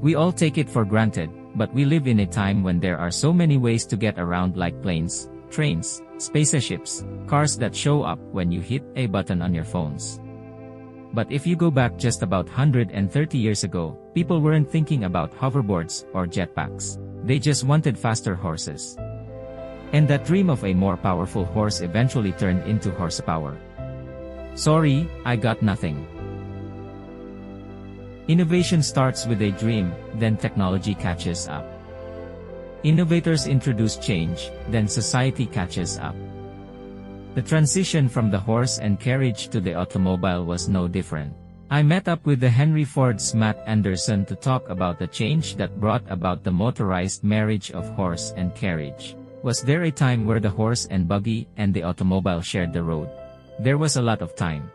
We all take it for granted, but we live in a time when there are so many ways to get around, like planes, trains, spaceships, cars that show up when you hit a button on your phones. But if you go back just about 130 years ago, people weren't thinking about hoverboards or jetpacks. They just wanted faster horses. And that dream of a more powerful horse eventually turned into horsepower. Sorry, I got nothing. Innovation starts with a dream, then technology catches up. Innovators introduce change, then society catches up. The transition from the horse and carriage to the automobile was no different. I met up with the Henry Ford's Matt Anderson to talk about the change that brought about the motorized marriage of horse and carriage. Was there a time where the horse and buggy and the automobile shared the road? There was a lot of time.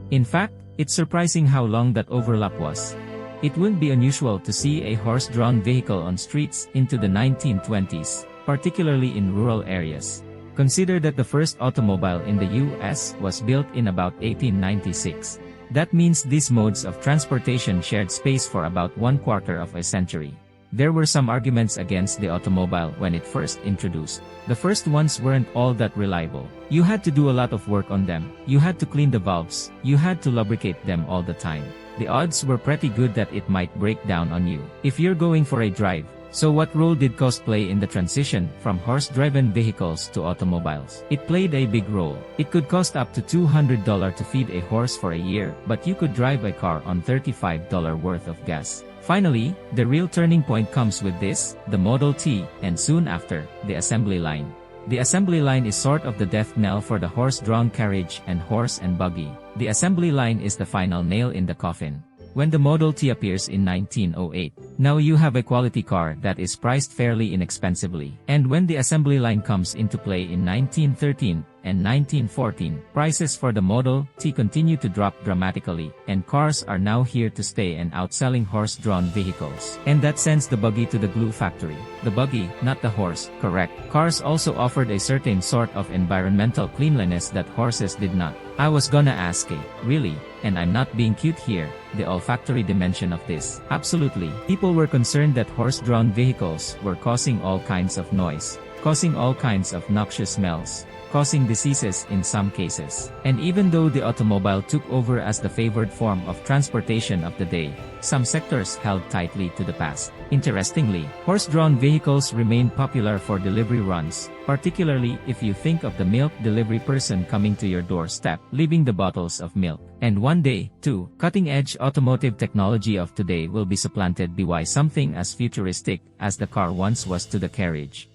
In fact, it's surprising how long that overlap was. It wouldn't be unusual to see a horse-drawn vehicle on streets into the 1920s, particularly in rural areas. Consider that the first automobile in the US was built in about 1896. That means these modes of transportation shared space for about 1/4 of a century. There were some arguments against the automobile when it first introduced. The first ones weren't all that reliable. You had to do a lot of work on them. You had to clean the valves. You had to lubricate them all the time. The odds were pretty good that it might break down on you if you're going for a drive. So what role did cost play in the transition from horse-driven vehicles to automobiles? It played a big role. It could cost up to $200 to feed a horse for a year, but you could drive a car on $35 worth of gas. Finally, the real turning point comes with this, the Model T, and soon after, the assembly line. The assembly line is sort of the death knell for the horse-drawn carriage and horse and buggy. The assembly line is the final nail in the coffin. When the Model T appears in 1908, now you have a quality car that is priced fairly inexpensively. And when the assembly line comes into play in 1913 and 1914, prices for the Model T continue to drop dramatically, and cars are now here to stay and outselling horse-drawn vehicles. And that sends the buggy to the glue factory. The buggy, not the horse, correct. Cars also offered a certain sort of environmental cleanliness that horses did not. I was gonna ask really, and I'm not being cute here, the olfactory dimension of this. Absolutely. People were concerned that horse-drawn vehicles were causing all kinds of noise, causing all kinds of noxious smells, causing diseases in some cases. And even though the automobile took over as the favored form of transportation of the day, some sectors held tightly to the past. Interestingly, horse-drawn vehicles remained popular for delivery runs, particularly if you think of the milk delivery person coming to your doorstep, leaving the bottles of milk. And one day, too, cutting-edge automotive technology of today will be supplanted by something as futuristic as the car once was to the carriage.